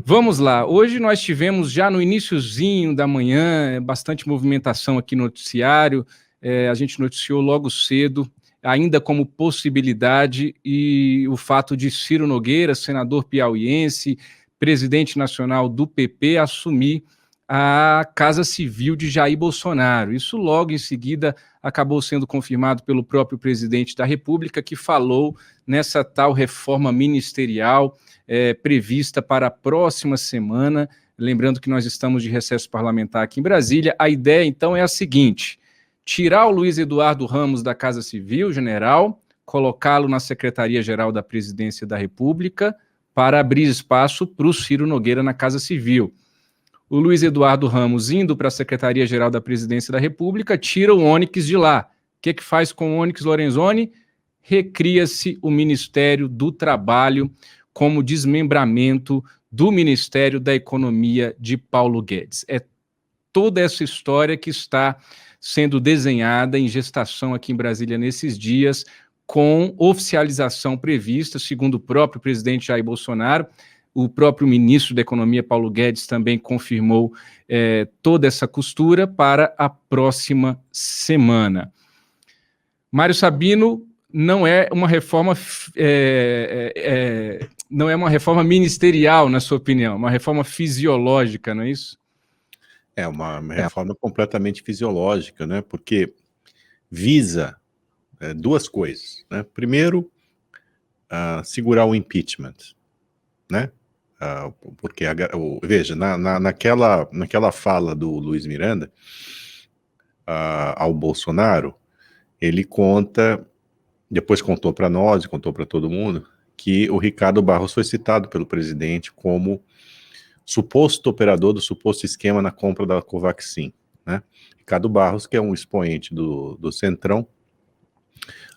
Vamos lá, hoje nós tivemos já no iniciozinho da manhã bastante movimentação aqui no noticiário, a gente noticiou logo cedo, ainda como possibilidade, e o fato de Ciro Nogueira, senador piauiense, presidente nacional do PP, assumir a Casa Civil de Jair Bolsonaro. Isso logo em seguida acabou sendo confirmado pelo próprio presidente da República, que falou nessa tal reforma ministerial prevista para a próxima semana. Lembrando que nós estamos de recesso parlamentar aqui em Brasília. A ideia, então, é a seguinte: tirar o Luiz Eduardo Ramos da Casa Civil, general, colocá-lo na Secretaria-Geral da Presidência da República para abrir espaço para o Ciro Nogueira na Casa Civil. O Luiz Eduardo Ramos indo para a Secretaria-Geral da Presidência da República, tira o Onyx de lá. O que faz com o Onyx Lorenzoni? Recria-se o Ministério do Trabalho como desmembramento do Ministério da Economia de Paulo Guedes. É toda essa história que está sendo desenhada em gestação aqui em Brasília nesses dias, com oficialização prevista, segundo o próprio presidente Jair Bolsonaro. O próprio ministro da Economia, Paulo Guedes, também confirmou toda essa costura para a próxima semana. Mário Sabino, não é uma reforma não é uma reforma ministerial, na sua opinião, uma reforma fisiológica, não é isso? É uma reforma completamente fisiológica, né? Porque visa duas coisas, né? Primeiro, segurar o impeachment, né? Porque, veja, naquela fala do Luiz Miranda ao Bolsonaro, ele depois contou para nós e contou para todo mundo, que o Ricardo Barros foi citado pelo presidente como suposto operador do suposto esquema na compra da Covaxin, né? Ricardo Barros, que é um expoente do Centrão,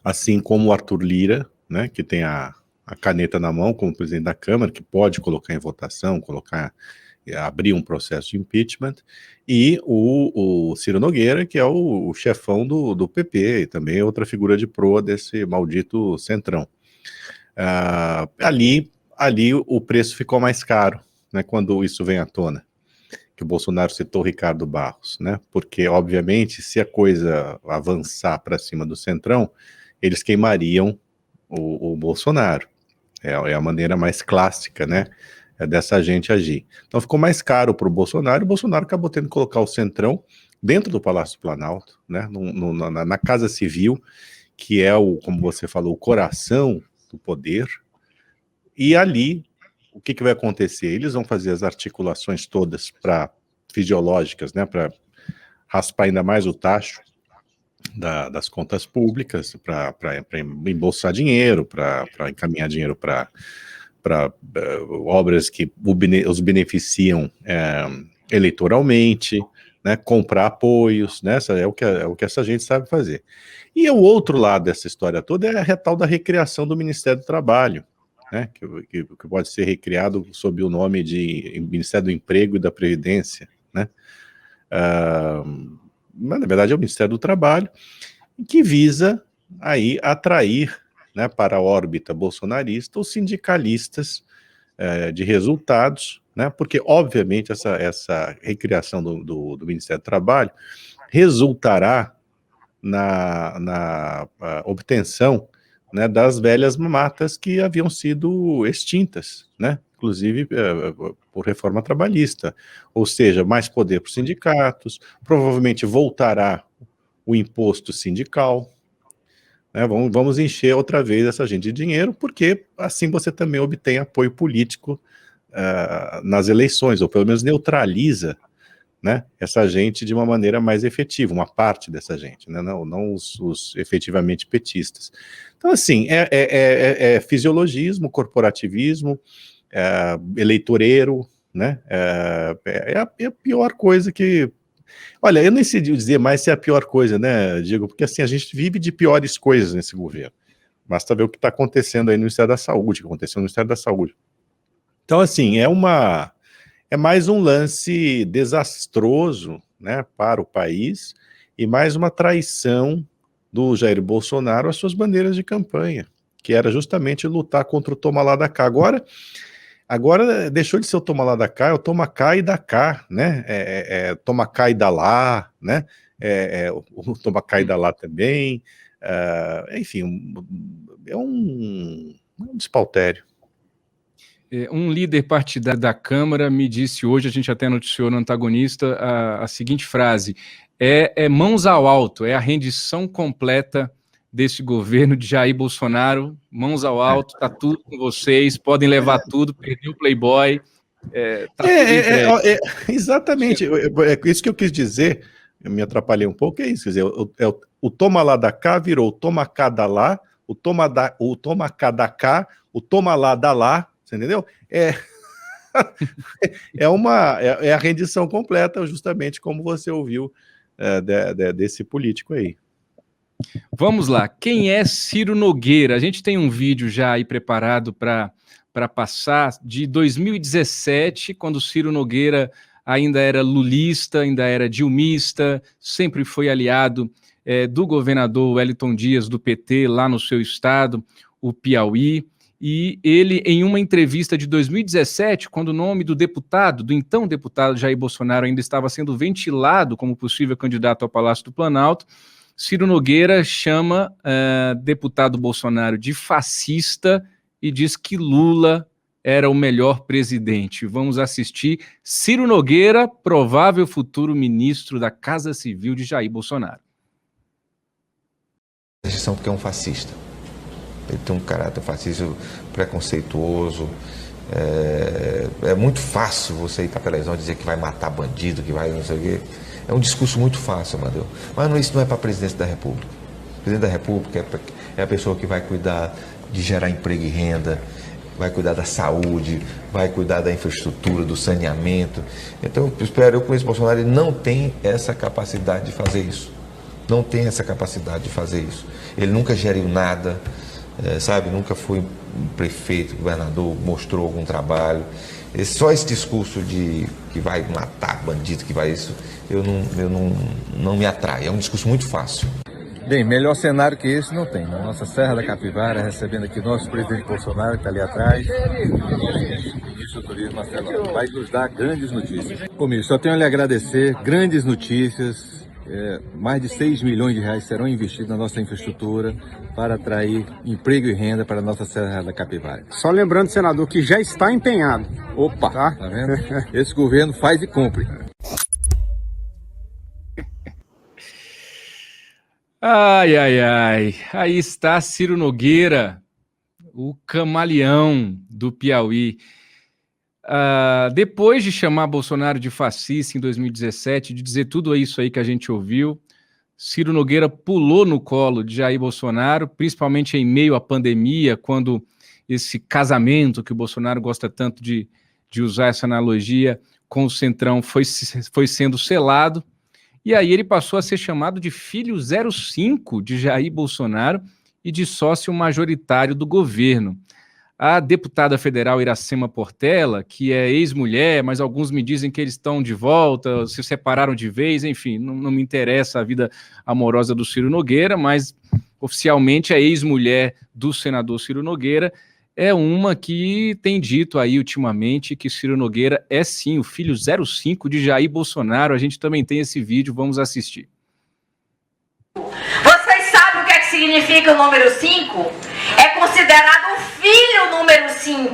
assim como o Arthur Lira, né, que tem a caneta na mão como presidente da Câmara, que pode colocar em votação, abrir um processo de impeachment, e o Ciro Nogueira, que é o chefão do PP, e também outra figura de proa desse maldito Centrão. Ali o preço ficou mais caro, né, quando isso vem à tona, que o Bolsonaro citou o Ricardo Barros, né, porque, obviamente, se a coisa avançar para cima do Centrão, eles queimariam o Bolsonaro. É a maneira mais clássica, né, dessa gente agir. Então ficou mais caro para o Bolsonaro, e o Bolsonaro acabou tendo que colocar o Centrão dentro do Palácio do Planalto, né, na Casa Civil, que é, como você falou, o coração do poder, e ali, o que vai acontecer? Eles vão fazer as articulações todas fisiológicas, né, para raspar ainda mais o tacho das contas públicas, para embolsar dinheiro, para encaminhar dinheiro para obras que os beneficiam eleitoralmente, né, comprar apoios, né, é o que essa gente sabe fazer. E o outro lado dessa história toda é a tal da recriação do Ministério do Trabalho, né, que pode ser recriado sob o nome de Ministério do Emprego e da Previdência, né, mas na verdade é o Ministério do Trabalho, que visa aí atrair, né, para a órbita bolsonarista os sindicalistas de resultados, né, porque obviamente essa recriação do Ministério do Trabalho resultará na obtenção, né, das velhas matas que haviam sido extintas, né, inclusive por reforma trabalhista, ou seja, mais poder para os sindicatos, provavelmente voltará o imposto sindical, né, vamos encher outra vez essa gente de dinheiro, porque assim você também obtém apoio político nas eleições, ou pelo menos neutraliza, né, essa gente de uma maneira mais efetiva, uma parte dessa gente, né, não os efetivamente petistas. Então, assim, é fisiologismo, corporativismo, eleitoreiro, né, é a pior coisa que... Olha, eu nem sei dizer mais se é a pior coisa, né, Diego, porque assim, a gente vive de piores coisas nesse governo. Basta ver o que está acontecendo aí no Ministério da Saúde, que aconteceu no Ministério da Saúde. Então, assim, é mais um lance desastroso, né, para o país, e mais uma traição do Jair Bolsonaro às suas bandeiras de campanha, que era justamente lutar contra o toma lá da cá. Agora, Agora deixou de ser o toma lá da cá, é o toma cá e da cá, né? Toma cá e dá lá, né? O toma cá e dá lá também. Enfim, é um despautério. Um líder partidário da Câmara me disse hoje, a gente até noticiou no Antagonista, a seguinte frase: mãos ao alto, é a rendição completa desse governo de Jair Bolsonaro, mãos ao alto, tá tudo com vocês, podem levar tudo, perdeu o Playboy, tá tudo entregue. Exatamente, é isso que eu quis dizer, eu me atrapalhei um pouco, é isso, quer dizer, o toma lá da cá virou o toma cá da lá, o toma cá da cá, o toma lá da lá, você entendeu? É a rendição completa, justamente como você ouviu desse político aí. Vamos lá, quem é Ciro Nogueira? A gente tem um vídeo já aí preparado para passar, de 2017, quando Ciro Nogueira ainda era lulista, ainda era dilmista, sempre foi aliado do governador Wellington Dias, do PT, lá no seu estado, o Piauí. E ele, em uma entrevista de 2017, quando o nome do então deputado Jair Bolsonaro ainda estava sendo ventilado como possível candidato ao Palácio do Planalto, Ciro Nogueira chama deputado Bolsonaro de fascista e diz que Lula era o melhor presidente. Vamos assistir Ciro Nogueira, provável futuro ministro da Casa Civil de Jair Bolsonaro. Porque é um fascista. Ele tem um caráter fascista preconceituoso. É muito fácil você ir para a televisão e dizer que vai matar bandido, que vai não sei o quê. É um discurso muito fácil, Amadeu. Mas isso não é para a presidência da República. O presidente da República é a pessoa que vai cuidar de gerar emprego e renda, vai cuidar da saúde, vai cuidar da infraestrutura, do saneamento. Então, eu conheço o Bolsonaro, ele não tem essa capacidade de fazer isso. Não tem essa capacidade de fazer isso. Ele nunca geriu nada, sabe? Nunca foi prefeito, governador, mostrou algum trabalho. Só esse discurso de que vai matar bandido, que vai isso, não me atrai. É um discurso muito fácil. Bem, melhor cenário que esse não tem. Na nossa Serra da Capivara, recebendo aqui nosso presidente Bolsonaro, que está ali atrás, o ministro do Turismo, Marcelo, vai nos dar grandes notícias. Ô, ministro, só tenho a lhe agradecer, grandes notícias. Mais de 6 milhões de reais serão investidos na nossa infraestrutura para atrair emprego e renda para a nossa Serra da Capivara. Só lembrando, senador, que já está empenhado. Opa, tá vendo? Esse governo faz e cumpre. Ai, ai, ai. Aí está Ciro Nogueira, o camaleão do Piauí. Depois de chamar Bolsonaro de fascista em 2017, de dizer tudo isso aí que a gente ouviu, Ciro Nogueira pulou no colo de Jair Bolsonaro, principalmente em meio à pandemia, quando esse casamento que o Bolsonaro gosta tanto de usar essa analogia com o Centrão foi sendo selado, e aí ele passou a ser chamado de filho 05 de Jair Bolsonaro e de sócio majoritário do governo. A deputada federal Iracema Portela, que é ex-mulher, mas alguns me dizem que eles estão de volta, se separaram de vez, enfim, não me interessa a vida amorosa do Ciro Nogueira, mas oficialmente a ex-mulher do senador Ciro Nogueira é uma que tem dito aí ultimamente que Ciro Nogueira é sim o filho 05 de Jair Bolsonaro. A gente também tem esse vídeo, vamos assistir. Vocês sabem o que significa o número 5? É considerado o filho número 5.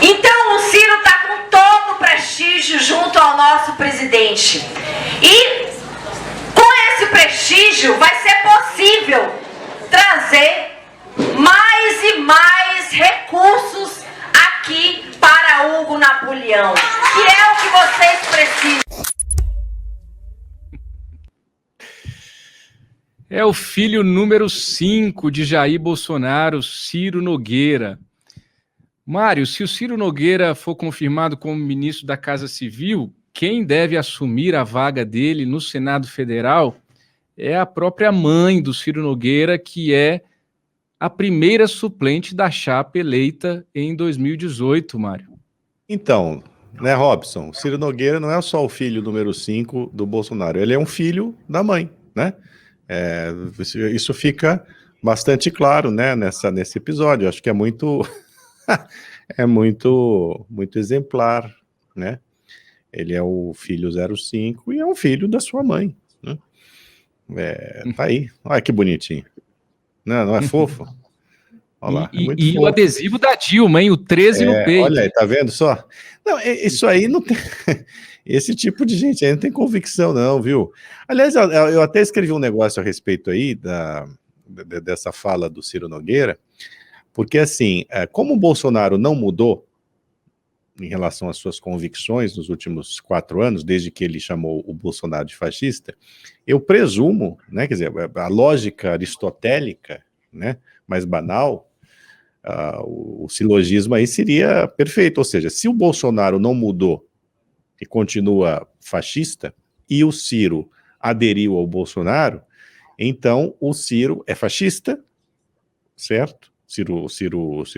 Então o Ciro está com todo o prestígio junto ao nosso presidente. E com esse prestígio vai ser possível trazer mais e mais recursos aqui para Hugo Napoleão, que é o que vocês precisam. É o filho número 5 de Jair Bolsonaro, Ciro Nogueira. Mário, se o Ciro Nogueira for confirmado como ministro da Casa Civil, quem deve assumir a vaga dele no Senado Federal é a própria mãe do Ciro Nogueira, que é a primeira suplente da chapa eleita em 2018, Mário. Então, né, Robson, Ciro Nogueira não é só o filho número 5 do Bolsonaro, ele é um filho da mãe, né? Isso fica bastante claro, né, nesse episódio. Acho que é muito é muito, muito exemplar, né? Ele é o filho 05 e é um filho da sua mãe, né? Tá aí, olha que bonitinho. Não é fofo? Olha lá, é muito E fofo. o adesivo da Dilma, hein? O 13 no peito. Olha aí, tá vendo só? Não, isso aí não tem... Esse tipo de gente aí não tem convicção não, viu? Aliás, eu até escrevi um negócio a respeito aí dessa fala do Ciro Nogueira, porque assim, como o Bolsonaro não mudou em relação às suas convicções nos últimos 4 anos, desde que ele chamou o Bolsonaro de fascista, eu presumo, né, quer dizer, a lógica aristotélica, né, mais banal, o silogismo aí seria perfeito, ou seja, se o Bolsonaro não mudou e continua fascista, e o Ciro aderiu ao Bolsonaro, então o Ciro é fascista, certo? Ciro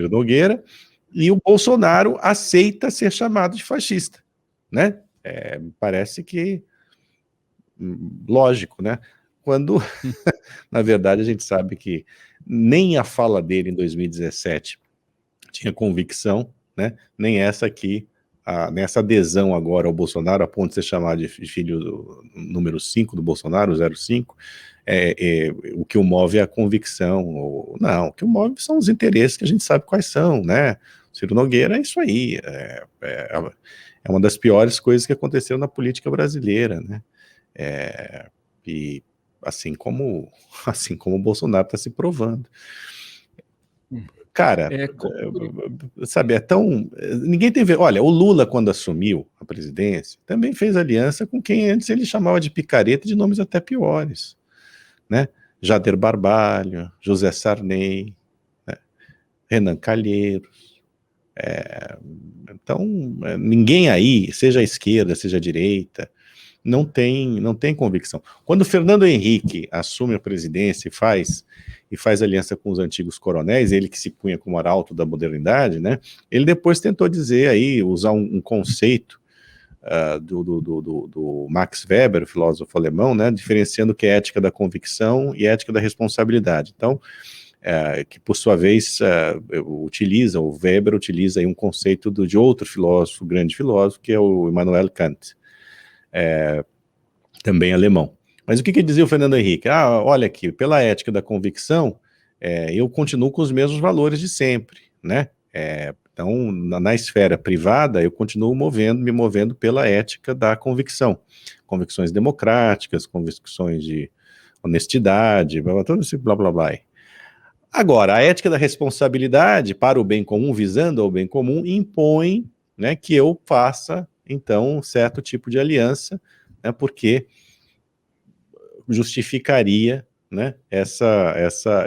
Nogueira, e o Bolsonaro aceita ser chamado de fascista, né? Parece que lógico, né? Quando, na verdade, a gente sabe que nem a fala dele em 2017 tinha convicção, né? Nem essa aqui, nessa adesão agora ao Bolsonaro, a ponto de ser chamado de filho número 5 do Bolsonaro, 05, o que o move é a convicção, não, o que o move são os interesses que a gente sabe quais são, né? Ciro Nogueira é isso aí, é uma das piores coisas que aconteceu na política brasileira, né? E assim como o Bolsonaro está se provando. Cara, sabe, ninguém tem... Olha, o Lula, quando assumiu a presidência, também fez aliança com quem antes ele chamava de picareta, de nomes até piores, né? Jader Barbalho, José Sarney, né? Renan Calheiros. Então, ninguém aí, seja a esquerda, seja a direita, não tem convicção. Quando o Fernando Henrique assume a presidência e faz aliança com os antigos coronéis, ele que se punha como arauto da modernidade, né? Ele depois tentou dizer aí, usar um conceito do Max Weber, filósofo alemão, né? Diferenciando o que é ética da convicção e ética da responsabilidade. Então, que por sua vez o Weber utiliza aí um conceito de outro filósofo, grande filósofo, que é o Immanuel Kant, também alemão. Mas o que dizia o Fernando Henrique? Olha aqui, pela ética da convicção, eu continuo com os mesmos valores de sempre, né? Então, na esfera privada, eu continuo me movendo pela ética da convicção. Convicções democráticas, convicções de honestidade, todo esse blá blá blá. Agora, a ética da responsabilidade para o bem comum, visando ao bem comum, impõe, né, que eu faça, então, um certo tipo de aliança, né, porque justificaria, né,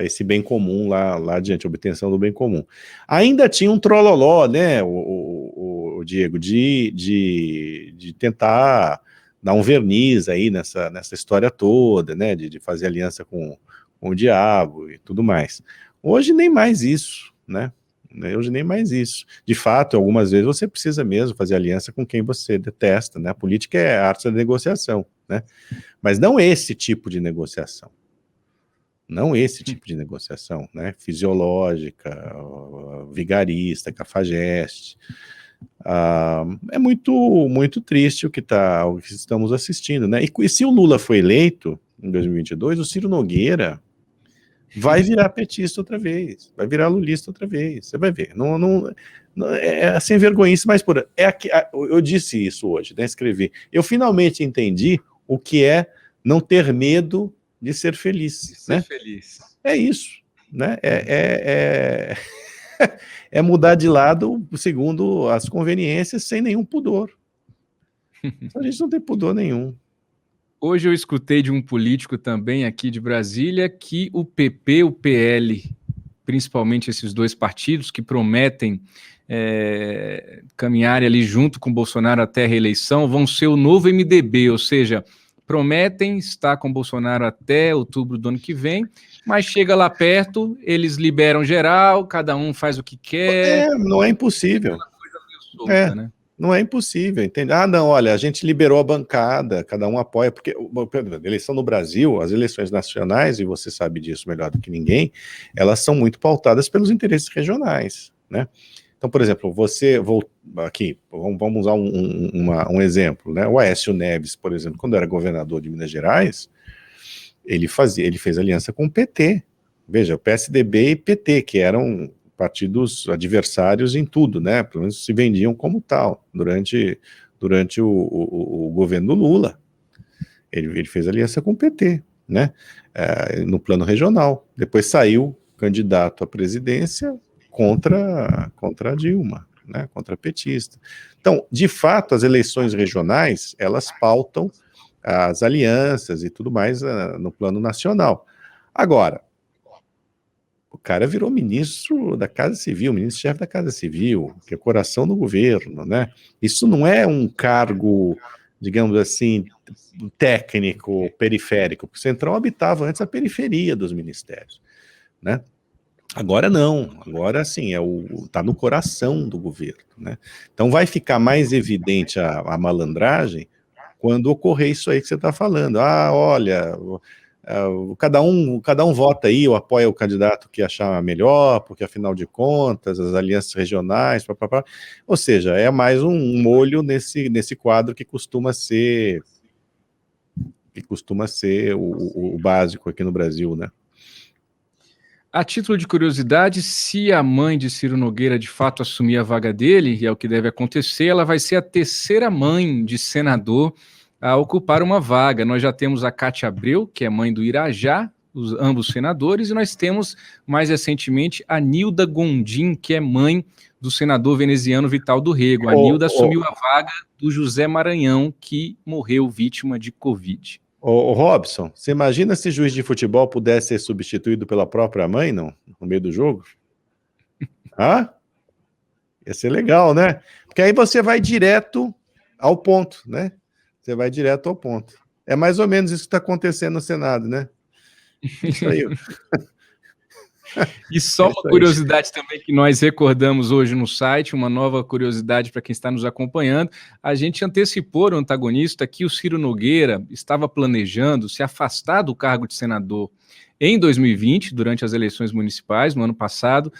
esse bem comum lá adiante, a obtenção do bem comum. Ainda tinha um trololó, né, o Diego, de tentar dar um verniz aí nessa história toda, né, de fazer aliança com o diabo e tudo mais. Hoje nem mais isso, né? Hoje nem mais isso. De fato, algumas vezes você precisa mesmo fazer aliança com quem você detesta, né? A política é a arte da negociação, né? Mas não esse tipo de negociação. Não esse tipo de negociação, né? Fisiológica, vigarista, cafajeste. É muito, muito triste o que estamos assistindo, né? E se o Lula foi eleito em 2022, o Ciro Nogueira vai virar petista outra vez, vai virar lulista outra vez, você vai ver. Não é sem vergonhice, mas eu disse isso hoje, né? Escrevi. Eu finalmente entendi o que é não ter medo de ser feliz. Né? Feliz. É isso, né? É mudar de lado segundo as conveniências, sem nenhum pudor. A gente não tem pudor nenhum. Hoje eu escutei de um político também aqui de Brasília que o PP, o PL, principalmente esses dois partidos que prometem caminhar ali junto com o Bolsonaro até a reeleição, vão ser o novo MDB, ou seja, prometem estar com o Bolsonaro até outubro do ano que vem, mas chega lá perto, eles liberam geral, cada um faz o que quer. Não é impossível. Coisa meio solta, né? Não é impossível, entende? Não, olha, a gente liberou a bancada, cada um apoia, porque a eleição no Brasil, as eleições nacionais, e você sabe disso melhor do que ninguém, elas são muito pautadas pelos interesses regionais, né? Então, por exemplo, aqui, vamos usar um exemplo, né? O Aécio Neves, por exemplo, quando era governador de Minas Gerais, ele fez aliança com o PT. Veja, o PSDB e PT, que eram partidos adversários em tudo, né? Pelo menos se vendiam como tal, durante o governo do Lula. Ele fez aliança com o PT, né? No plano regional. Depois saiu candidato à presidência contra a Dilma, né? Contra a petista. Então, de fato, as eleições regionais, elas pautam as alianças e tudo mais no plano nacional. Agora, o cara virou ministro da Casa Civil, ministro-chefe da Casa Civil, que é o coração do governo, né? Isso não é um cargo, digamos assim, técnico, periférico, porque o Centrão habitava antes a periferia dos ministérios, né? Agora não, agora sim, tá no coração do governo, né? Então vai ficar mais evidente a malandragem quando ocorrer isso aí que você está falando. Olha, cada um vota aí ou apoia o candidato que achar melhor, porque afinal de contas, as alianças regionais, papapá. Ou seja, é mais um molho nesse quadro que costuma ser o básico aqui no Brasil, né? A título de curiosidade, se a mãe de Ciro Nogueira de fato assumir a vaga dele, e é o que deve acontecer, ela vai ser a terceira mãe de senador a ocupar uma vaga. Nós já temos a Cátia Abreu, que é mãe do Irajá, ambos senadores, e nós temos, mais recentemente, a Nilda Gondim, que é mãe do senador veneziano Vital do Rego. A Nilda assumiu a vaga do José Maranhão, que morreu vítima de Covid. Ô Robson, você imagina se juiz de futebol pudesse ser substituído pela própria mãe, não? No meio do jogo? Ia ser legal, né? Porque aí você vai direto ao ponto, né? Você vai direto ao ponto. É mais ou menos isso que está acontecendo no Senado, né? Isso aí. E só uma curiosidade também que nós recordamos hoje no site, uma nova curiosidade para quem está nos acompanhando, a gente antecipou o antagonista que o Ciro Nogueira estava planejando se afastar do cargo de senador em 2020, durante as eleições municipais, no ano passado,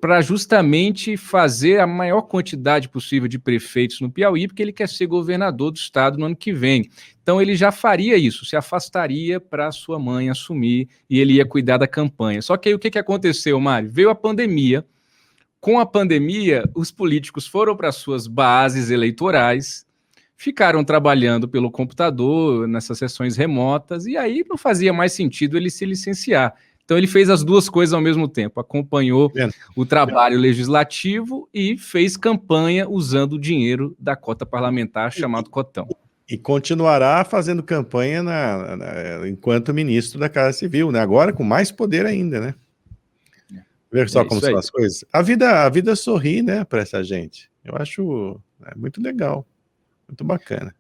para justamente fazer a maior quantidade possível de prefeitos no Piauí, porque ele quer ser governador do estado no ano que vem. Então ele já faria isso, se afastaria para sua mãe assumir e ele ia cuidar da campanha. Só que aí o que aconteceu, Mário? Veio a pandemia. Com a pandemia, os políticos foram para suas bases eleitorais, ficaram trabalhando pelo computador, nessas sessões remotas, e aí não fazia mais sentido ele se licenciar. Então ele fez as duas coisas ao mesmo tempo, acompanhou o trabalho legislativo e fez campanha usando o dinheiro da cota parlamentar, chamado cotão. E continuará fazendo campanha enquanto ministro da Casa Civil, né? Agora com mais poder ainda, né? Ver só como são as coisas. A vida sorri, né, para essa gente. Eu acho muito legal, muito bacana.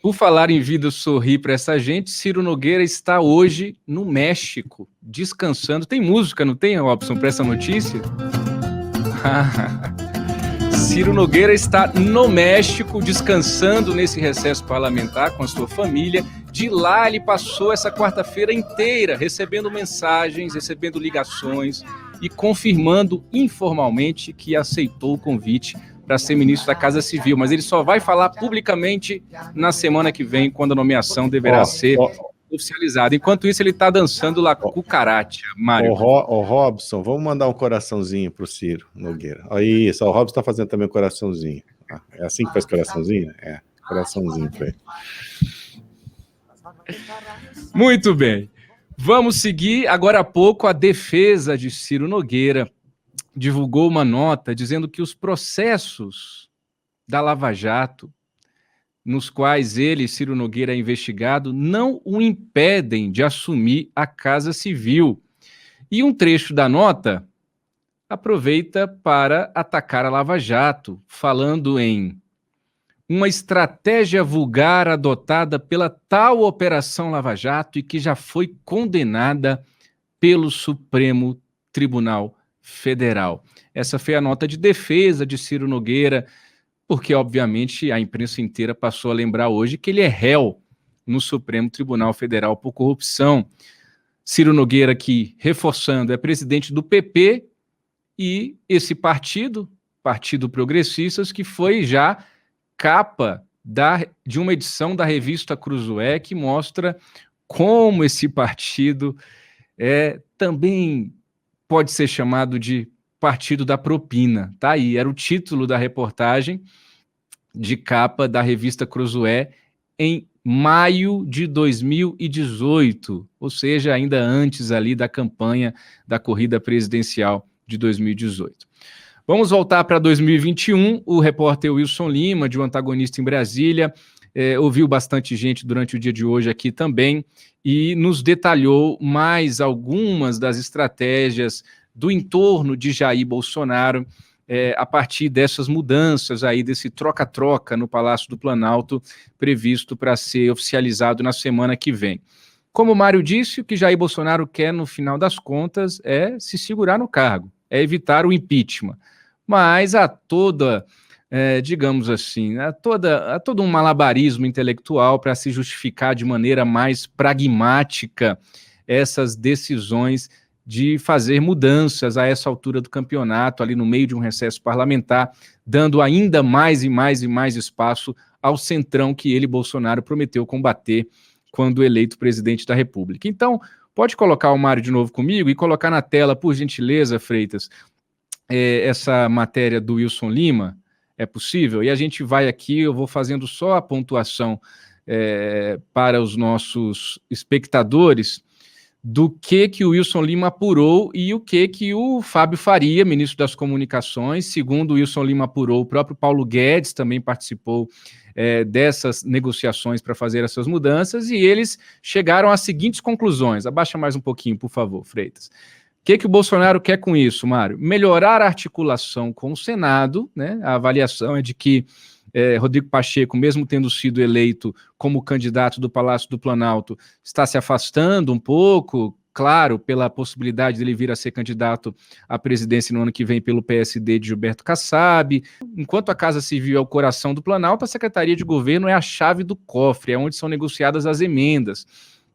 Por falar em vida sorrir para essa gente, Ciro Nogueira está hoje no México, descansando. Tem música, não tem, Robson, para essa notícia? Ciro Nogueira está no México, descansando nesse recesso parlamentar com a sua família. De lá ele passou essa quarta-feira inteira recebendo mensagens, recebendo ligações e confirmando informalmente que aceitou o convite para ser ministro da Casa Civil, mas ele só vai falar publicamente na semana que vem, quando a nomeação deverá ser oficializada. Enquanto isso, ele está dançando lá com o Cucaracha, Mário. Ô Robson, vamos mandar um coraçãozinho pro Ciro Nogueira. Aí, o Robson está fazendo também um coraçãozinho. É assim que faz coraçãozinho? É, coraçãozinho para ele. Muito bem. Vamos seguir. Agora há pouco, a defesa de Ciro Nogueira divulgou uma nota dizendo que os processos da Lava Jato, nos quais ele, Ciro Nogueira, é investigado, não o impedem de assumir a Casa Civil. E um trecho da nota aproveita para atacar a Lava Jato, falando em uma estratégia vulgar adotada pela tal Operação Lava Jato e que já foi condenada pelo Supremo Tribunal Federal. Essa foi a nota de defesa de Ciro Nogueira, porque, obviamente, a imprensa inteira passou a lembrar hoje que ele é réu no Supremo Tribunal Federal por corrupção. Ciro Nogueira, que, reforçando, é presidente do PP, e esse partido, Partido Progressistas, que foi já capa de uma edição da revista Cruzoé, que mostra como esse partido também pode ser chamado de partido da propina. Tá aí, era o título da reportagem de capa da revista Cruzoé em maio de 2018, ou seja, ainda antes ali da campanha da corrida presidencial de 2018. Vamos voltar para 2021, o repórter Wilson Lima, de O Antagonista em Brasília, ouviu bastante gente durante o dia de hoje aqui também e nos detalhou mais algumas das estratégias do entorno de Jair Bolsonaro a partir dessas mudanças aí, desse troca-troca no Palácio do Planalto, previsto para ser oficializado na semana que vem. Como o Mário disse, o que Jair Bolsonaro quer, no final das contas, é se segurar no cargo, é evitar o impeachment. Mas há toda, digamos assim, há todo um malabarismo intelectual para se justificar de maneira mais pragmática essas decisões de fazer mudanças a essa altura do campeonato, ali no meio de um recesso parlamentar, dando ainda mais e mais e mais espaço ao centrão que ele, Bolsonaro, prometeu combater quando eleito presidente da República. Então, pode colocar o Mário de novo comigo e colocar na tela, por gentileza, Freitas, essa matéria do Wilson Lima, é possível? E a gente vai aqui, eu vou fazendo só a pontuação para os nossos espectadores do que o Wilson Lima apurou e o que o Fábio Faria, ministro das Comunicações, segundo o Wilson Lima apurou, o próprio Paulo Guedes também participou dessas negociações para fazer essas mudanças, e eles chegaram às seguintes conclusões. Abaixa mais um pouquinho, por favor, Freitas. O que o Bolsonaro quer com isso, Mário? Melhorar a articulação com o Senado, né? A avaliação é de que Rodrigo Pacheco, mesmo tendo sido eleito como candidato do Palácio do Planalto, está se afastando um pouco, claro, pela possibilidade dele vir a ser candidato à presidência no ano que vem pelo PSD de Gilberto Kassab. Enquanto a Casa Civil é o coração do Planalto, a Secretaria de Governo é a chave do cofre, é onde são negociadas as emendas.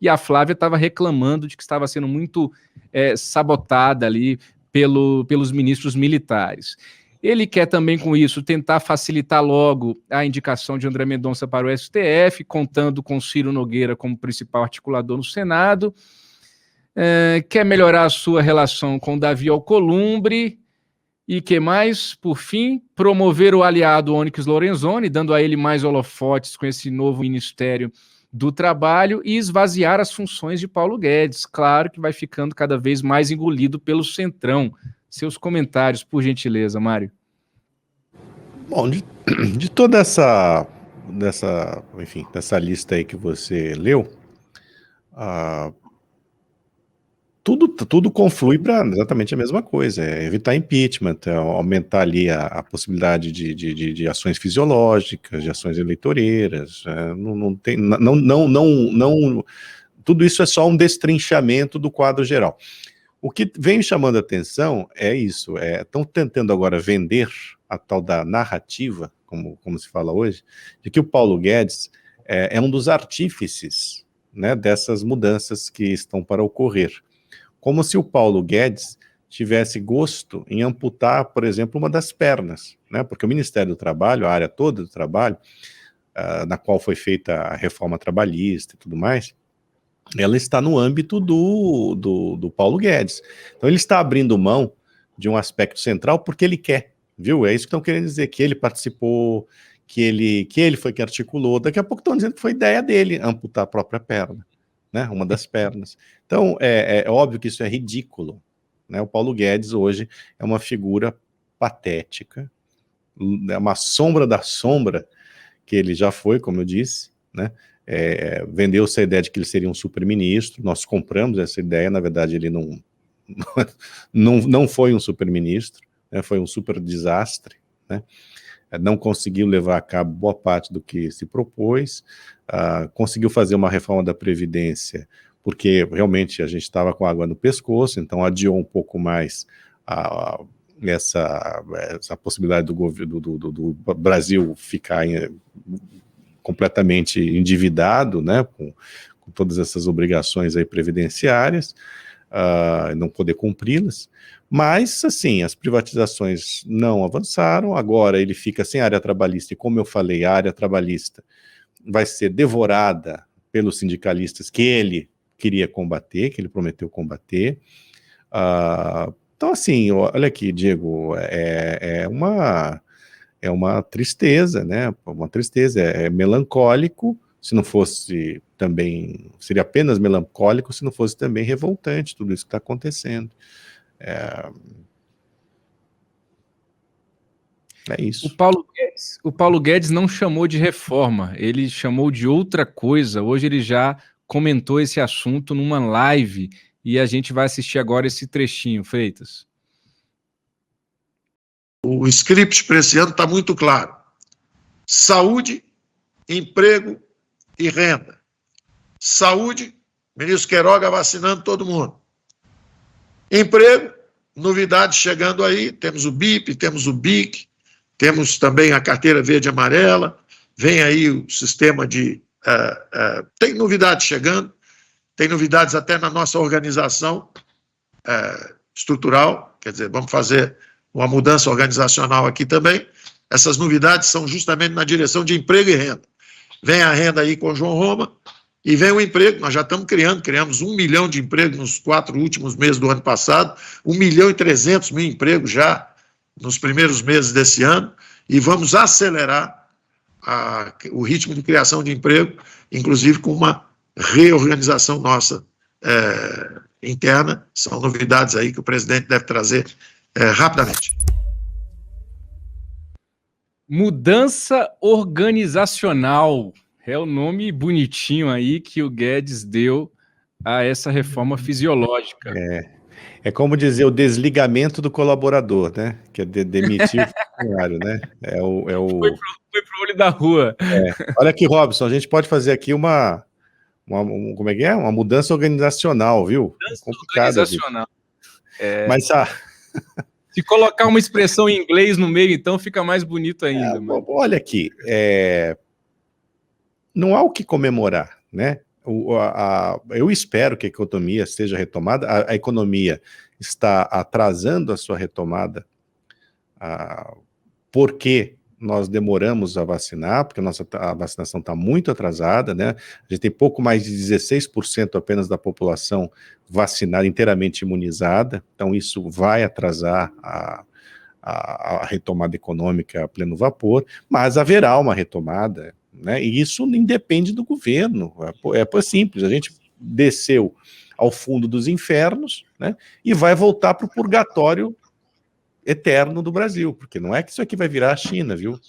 E a Flávia estava reclamando de que estava sendo muito sabotada ali pelos ministros militares. Ele quer também, com isso, tentar facilitar logo a indicação de André Mendonça para o STF, contando com Ciro Nogueira como principal articulador no Senado. Quer melhorar a sua relação com Davi Alcolumbre. E que mais? Por fim, promover o aliado Onyx Lorenzoni, dando a ele mais holofotes com esse novo Ministério do Trabalho, e esvaziar as funções de Paulo Guedes. Claro que vai ficando cada vez mais engolido pelo Centrão. Seus comentários, por gentileza, Mário. Bom, de toda essa lista aí que você leu, tudo conflui para exatamente a mesma coisa, evitar impeachment, aumentar ali a possibilidade de ações fisiológicas, de ações eleitoreiras, tudo isso é só um destrinchamento do quadro geral. O que vem chamando a atenção é isso, estão tentando agora vender a tal da narrativa, como se fala hoje, de que o Paulo Guedes é um dos artífices, né, dessas mudanças que estão para ocorrer. Como se o Paulo Guedes tivesse gosto em amputar, por exemplo, uma das pernas, né, porque o Ministério do Trabalho, a área toda do trabalho, na qual foi feita a reforma trabalhista e tudo mais, ela está no âmbito do Paulo Guedes. Então ele está abrindo mão de um aspecto central porque ele quer, viu? É isso que estão querendo dizer, que ele participou, que ele foi que articulou. Daqui a pouco estão dizendo que foi ideia dele amputar a própria perna, né? Uma das pernas. Então é óbvio que isso é ridículo, né? O Paulo Guedes hoje é uma figura patética, é uma sombra da sombra que ele já foi, como eu disse, né? Vendeu-se a ideia de que ele seria um super-ministro, nós compramos essa ideia, na verdade ele não foi um super-ministro, né, foi um super-desastre, né, não conseguiu levar a cabo boa parte do que se propôs, conseguiu fazer uma reforma da Previdência, porque realmente a gente estava com água no pescoço, então adiou um pouco mais essa possibilidade do Brasil ficar completamente endividado, né, com todas essas obrigações aí previdenciárias, não poder cumpri-las, Mas, assim, as privatizações não avançaram, agora ele fica sem área trabalhista, e como eu falei, a área trabalhista vai ser devorada pelos sindicalistas que ele queria combater, que ele prometeu combater. Então, assim, olha aqui, Diego, é uma tristeza, né? Uma tristeza, é melancólico, se não fosse também, seria apenas melancólico se não fosse também revoltante tudo isso que está acontecendo. É isso. O Paulo Guedes não chamou de reforma, ele chamou de outra coisa. Hoje ele já comentou esse assunto numa live e a gente vai assistir agora esse trechinho, Freitas. O script para esse ano está muito claro. Saúde, emprego e renda. Saúde, ministro Queiroga vacinando todo mundo. Emprego, novidades chegando aí, temos o BIP, temos o BIC, temos também a carteira verde e amarela, vem aí o sistema de... tem novidades chegando, tem novidades até na nossa organização estrutural, quer dizer, vamos fazer uma mudança organizacional aqui também. Essas novidades são justamente na direção de emprego e renda. Vem a renda aí com o João Roma, e vem o emprego, nós já estamos criamos 1 milhão de empregos nos 4 últimos meses do ano passado, 1.300.000 empregos já nos primeiros meses desse ano, e vamos acelerar o ritmo de criação de emprego, inclusive com uma reorganização nossa interna. São novidades aí que o presidente deve trazer rapidamente. Mudança organizacional é o nome bonitinho aí que o Guedes deu a essa reforma fisiológica. É como dizer o desligamento do colaborador, né? Que é demitir o funcionário, né? Foi pro olho da rua. Olha aqui, Robson, a gente pode fazer aqui como é que é? Uma mudança organizacional, viu? Mudança complicada, organizacional. Mas se colocar uma expressão em inglês no meio, então fica mais bonito ainda. Olha aqui, não há o que comemorar, né? Eu espero que a economia seja retomada. A economia está atrasando a sua retomada porque nós demoramos a vacinar, porque a vacinação está muito atrasada, né? A gente tem pouco mais de 16% apenas da população vacinada, inteiramente imunizada, então isso vai atrasar a retomada econômica a pleno vapor, mas haverá uma retomada, né? E isso independe do governo, é simples, a gente desceu ao fundo dos infernos, né? E vai voltar para o purgatório eterno do Brasil, porque não é que isso aqui vai virar a China, viu?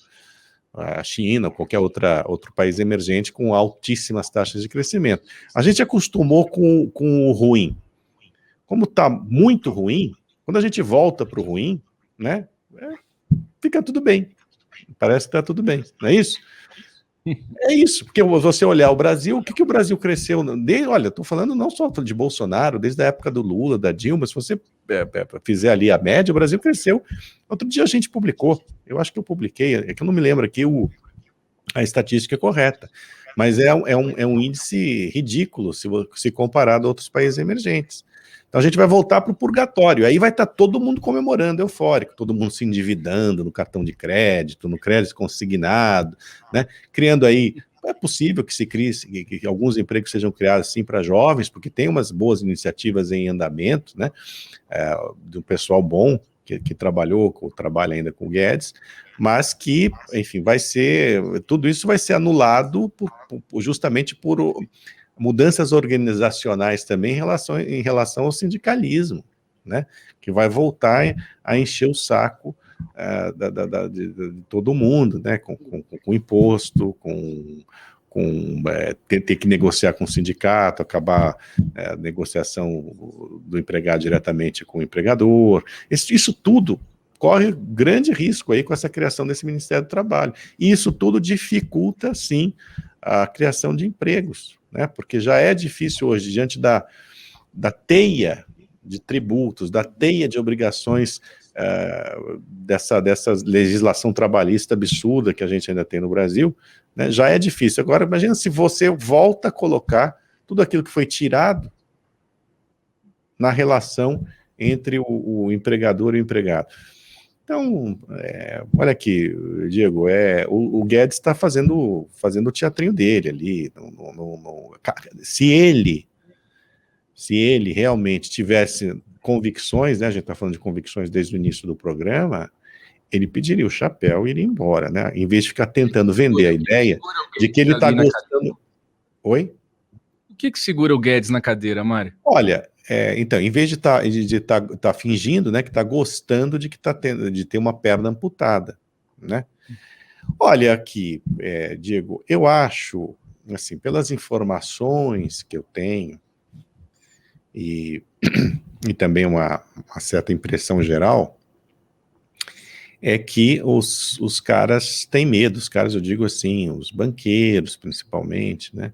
A China ou qualquer outro país emergente com altíssimas taxas de crescimento. A gente acostumou com o ruim. Como está muito ruim, quando a gente volta para o ruim, né? Fica tudo bem. Parece que está tudo bem, não é isso? É isso, porque você olhar o Brasil, o que o Brasil cresceu? Olha, estou falando não só de Bolsonaro, desde a época do Lula, da Dilma, se você fizer ali a média, o Brasil cresceu. Outro dia a gente publicou, eu acho que eu publiquei, é que eu não me lembro aqui a estatística correta, mas é um índice ridículo se comparado a outros países emergentes. Então a gente vai voltar para o purgatório, aí vai estar todo mundo comemorando, eufórico, todo mundo se endividando no cartão de crédito, no crédito consignado, né? Criando aí, é possível que se crie, que alguns empregos sejam criados sim para jovens, porque tem umas boas iniciativas em andamento, né? Do pessoal bom que trabalha ainda com o Guedes, mas que, enfim, tudo isso vai ser anulado justamente por mudanças organizacionais também em relação ao sindicalismo, né? Que vai voltar a encher o saco de todo mundo, né? Com imposto, ter que negociar com o sindicato, acabar a negociação do empregado diretamente com o empregador. Isso tudo corre grande risco aí com essa criação desse Ministério do Trabalho. E isso tudo dificulta, sim, a criação de empregos, né? Porque já é difícil hoje, diante da teia de tributos, da teia de obrigações, dessa legislação trabalhista absurda que a gente ainda tem no Brasil, né? Já é difícil. Agora, imagina se você volta a colocar tudo aquilo que foi tirado na relação entre o empregador e o empregado. Então, olha aqui, Diego, o Guedes está fazendo o teatrinho dele ali. Se ele realmente tivesse convicções, né, a gente está falando de convicções desde o início do programa, ele pediria o chapéu e iria embora, né? Em vez de ficar tentando vender a ideia de que ele está gostando... Oi? O que segura o Guedes na cadeira, Mário? Olha, então, em vez de tá fingindo, né, que está gostando de ter uma perna amputada, né? Olha aqui, Diego, eu acho, assim, pelas informações que eu tenho e também uma certa impressão geral, é que os caras têm medo, os caras, eu digo assim, os banqueiros principalmente, né?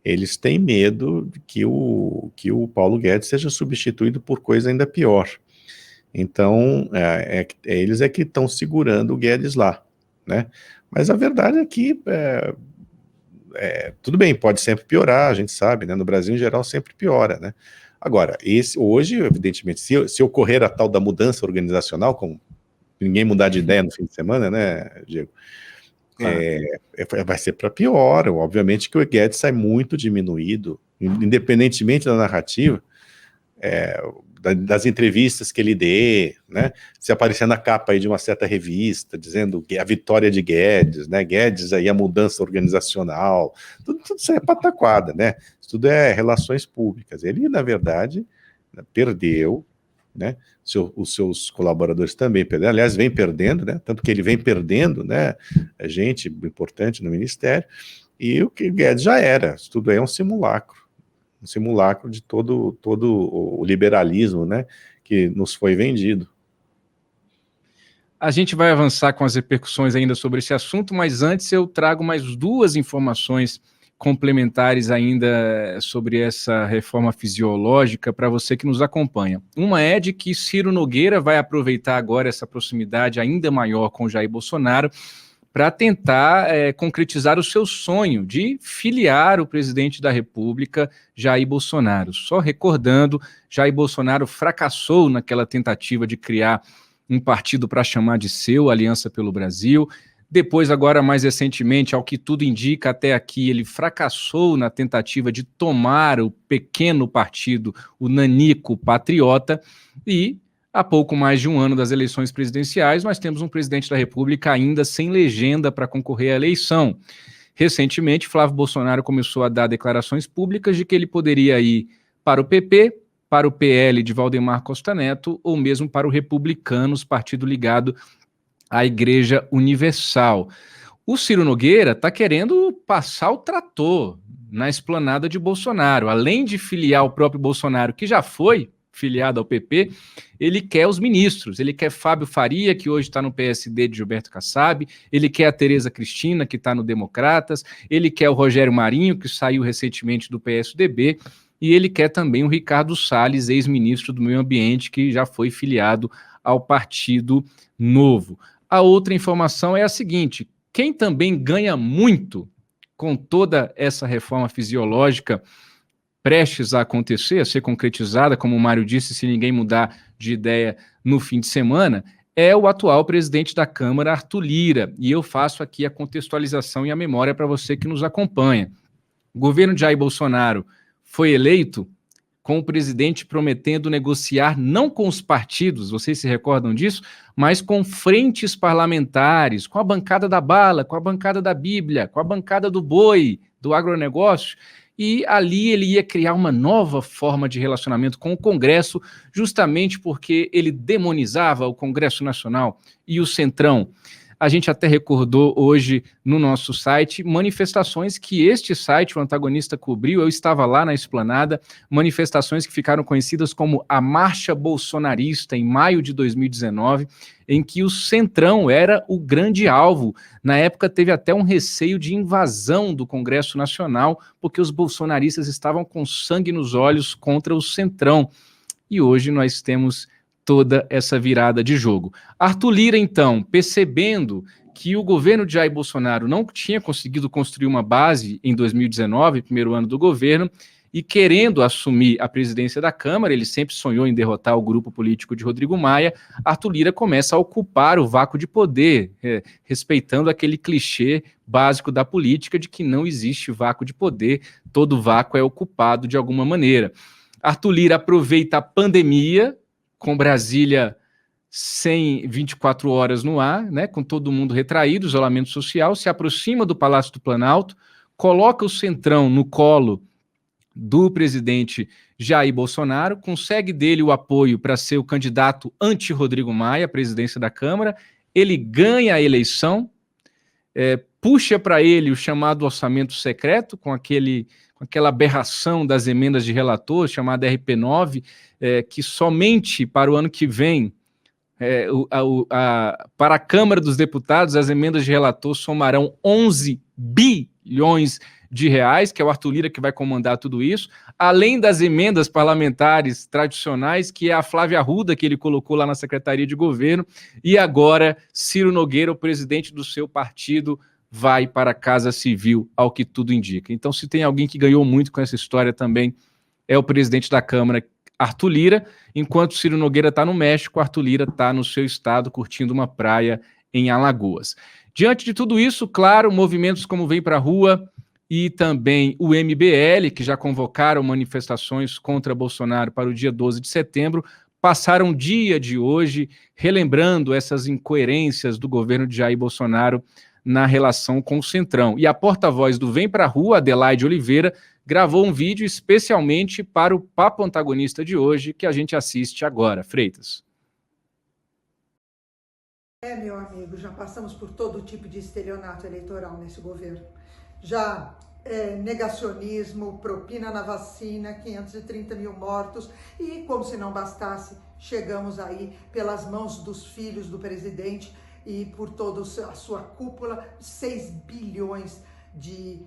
Eles têm medo que o Paulo Guedes seja substituído por coisa ainda pior. Então, eles que estão segurando o Guedes lá, né? Mas a verdade é que, tudo bem, pode sempre piorar, a gente sabe, né? No Brasil, em geral, sempre piora, né? Agora, hoje, evidentemente, se ocorrer a tal da mudança organizacional, como ninguém mudar de ideia no fim de semana, né, Diego? Vai ser para pior. Obviamente que o Guedes sai muito diminuído, independentemente da narrativa, das entrevistas que ele dê, né? Se aparecer na capa aí de uma certa revista, dizendo a vitória de Guedes, né? Guedes aí a mudança organizacional, tudo isso é pataquada, né? Isso tudo é relações públicas. Ele, na verdade, perdeu, né? Os seus colaboradores também perderam, aliás, vem perdendo, né? Tanto que ele vem perdendo, né? Gente importante no ministério, e o que Guedes já era. Isso tudo aí é um simulacro de todo o liberalismo, né? Que nos foi vendido. A gente vai avançar com as repercussões ainda sobre esse assunto, mas antes eu trago mais duas informações complementares ainda sobre essa reforma fisiológica para você que nos acompanha. Uma é de que Ciro Nogueira vai aproveitar agora essa proximidade ainda maior com Jair Bolsonaro para tentar concretizar o seu sonho de filiar o presidente da República, Jair Bolsonaro. Só recordando, Jair Bolsonaro fracassou naquela tentativa de criar um partido para chamar de seu, Aliança pelo Brasil. Depois, agora mais recentemente, ao que tudo indica até aqui, ele fracassou na tentativa de tomar o pequeno partido, o Nanico Patriota, e há pouco mais de um ano das eleições presidenciais, nós temos um presidente da República ainda sem legenda para concorrer à eleição. Recentemente, Flávio Bolsonaro começou a dar declarações públicas de que ele poderia ir para o PP, para o PL de Valdemar Costa Neto, ou mesmo para o Republicanos, partido ligado à Igreja Universal. O Ciro Nogueira está querendo passar o trator na esplanada de Bolsonaro. Além de filiar o próprio Bolsonaro, que já foi filiado ao PP, ele quer os ministros. Ele quer Fábio Faria, que hoje está no PSD de Gilberto Kassab, ele quer a Tereza Cristina, que está no Democratas, ele quer o Rogério Marinho, que saiu recentemente do PSDB, e ele quer também o Ricardo Salles, ex-ministro do Meio Ambiente, que já foi filiado ao Partido Novo. A outra informação é a seguinte: quem também ganha muito com toda essa reforma fisiológica prestes a acontecer, a ser concretizada, como o Mário disse, se ninguém mudar de ideia no fim de semana, é o atual presidente da Câmara, Arthur Lira. E eu faço aqui a contextualização e a memória para você que nos acompanha. O governo de Jair Bolsonaro foi eleito com o presidente prometendo negociar não com os partidos, vocês se recordam disso, mas com frentes parlamentares, com a bancada da bala, com a bancada da Bíblia, com a bancada do boi, do agronegócio, e ali ele ia criar uma nova forma de relacionamento com o Congresso, justamente porque ele demonizava o Congresso Nacional e o Centrão. A gente até recordou hoje no nosso site manifestações que este site, o Antagonista, cobriu. Eu estava lá na esplanada, manifestações que ficaram conhecidas como a Marcha Bolsonarista, em maio de 2019, em que o Centrão era o grande alvo. Na época teve até um receio de invasão do Congresso Nacional, porque os bolsonaristas estavam com sangue nos olhos contra o Centrão. E hoje nós temos toda essa virada de jogo. Arthur Lira, então, percebendo que o governo de Jair Bolsonaro não tinha conseguido construir uma base em 2019, primeiro ano do governo, e querendo assumir a presidência da Câmara, ele sempre sonhou em derrotar o grupo político de Rodrigo Maia, Arthur Lira começa a ocupar o vácuo de poder, respeitando aquele clichê básico da política de que não existe vácuo de poder, todo vácuo é ocupado de alguma maneira. Arthur Lira aproveita a pandemia, com Brasília sem 24 horas no ar, né, com todo mundo retraído, isolamento social, se aproxima do Palácio do Planalto, coloca o Centrão no colo do presidente Jair Bolsonaro, consegue dele o apoio para ser o candidato anti-Rodrigo Maia à presidência da Câmara, ele ganha a eleição, puxa para ele o chamado orçamento secreto, com aquela aberração das emendas de relator, chamada RP9, que somente para o ano que vem, para a Câmara dos Deputados, as emendas de relator somarão 11 bilhões de reais, que é o Arthur Lira que vai comandar tudo isso, além das emendas parlamentares tradicionais, que é a Flávia Arruda, que ele colocou lá na Secretaria de Governo, e agora Ciro Nogueira, o presidente do seu partido, vai para a Casa Civil, ao que tudo indica. Então, se tem alguém que ganhou muito com essa história também, é o presidente da Câmara, Arthur Lira. Enquanto Ciro Nogueira está no México, Arthur Lira está no seu estado, curtindo uma praia em Alagoas. Diante de tudo isso, claro, movimentos como Vem Pra Rua e também o MBL, que já convocaram manifestações contra Bolsonaro para o dia 12 de setembro, passaram o dia de hoje relembrando essas incoerências do governo de Jair Bolsonaro na relação com o Centrão. E a porta-voz do Vem Pra Rua, Adelaide Oliveira, gravou um vídeo especialmente para o Papo Antagonista de hoje, que a gente assiste agora. Freitas. Meu amigo, já passamos por todo tipo de estelionato eleitoral nesse governo. Já negacionismo, propina na vacina, 530 mil mortos e, como se não bastasse, chegamos aí pelas mãos dos filhos do presidente e por toda a sua cúpula, 6 bilhões de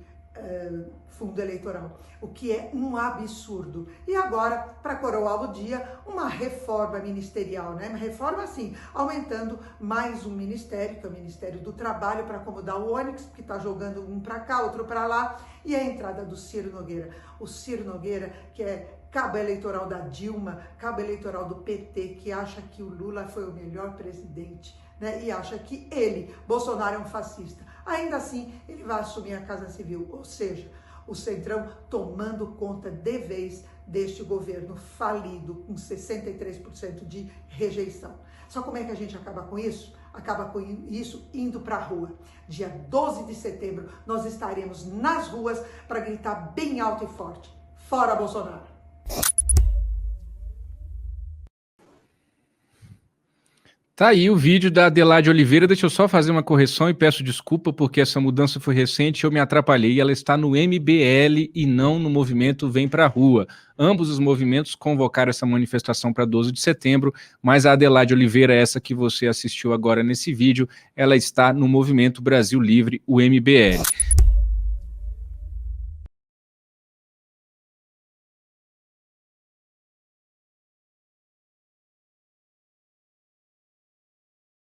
fundo eleitoral, o que é um absurdo. E agora, para coroar o dia, uma reforma ministerial, né? Uma reforma assim, aumentando mais um ministério, que é o Ministério do Trabalho, para acomodar o Onyx, que está jogando um para cá, outro para lá, e a entrada do Ciro Nogueira. O Ciro Nogueira, que é cabo eleitoral da Dilma, cabo eleitoral do PT, que acha que o Lula foi o melhor presidente, né? E acha que ele, Bolsonaro, é um fascista. Ainda assim, ele vai assumir a Casa Civil, ou seja, o Centrão tomando conta de vez deste governo falido, com 63% de rejeição. Só como é que a gente acaba com isso? Acaba com isso indo para a rua. Dia 12 de setembro, nós estaremos nas ruas para gritar bem alto e forte: fora Bolsonaro! Tá aí o vídeo da Adelaide Oliveira. Deixa eu só fazer uma correção e peço desculpa porque essa mudança foi recente, eu me atrapalhei. Ela está no MBL e não no movimento Vem Pra Rua. Ambos os movimentos convocaram essa manifestação para 12 de setembro, mas a Adelaide Oliveira, essa que você assistiu agora nesse vídeo, ela está no movimento Brasil Livre, o MBL.